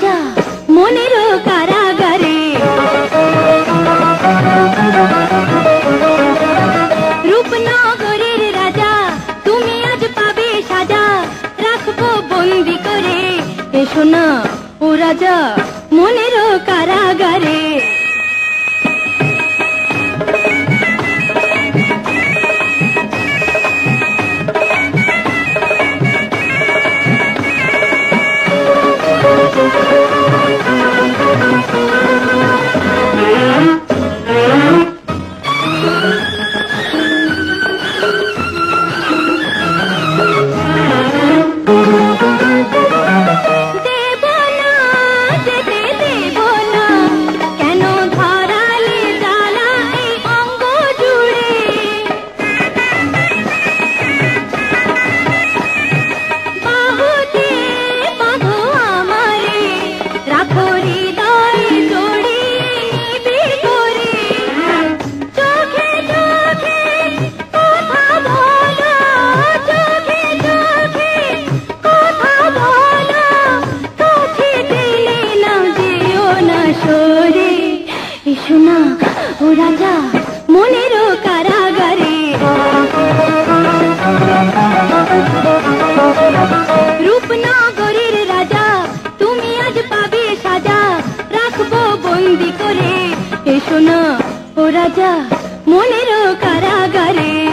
রাজা মনেরও কারাগারে। রূপনগরের রাজা তুমি আজ পাবে সাজা, রাখবো বন্দি করে এসো না ও রাজা মনেরও কারাগারে। এসো না ও রাজা মনেরও কারাগারে। রূপনগরের রাজা তুমি আজ পাবে সাজা, রাখবো বন্দি করে এসো না ও রাজা মনেরও কারাগারে।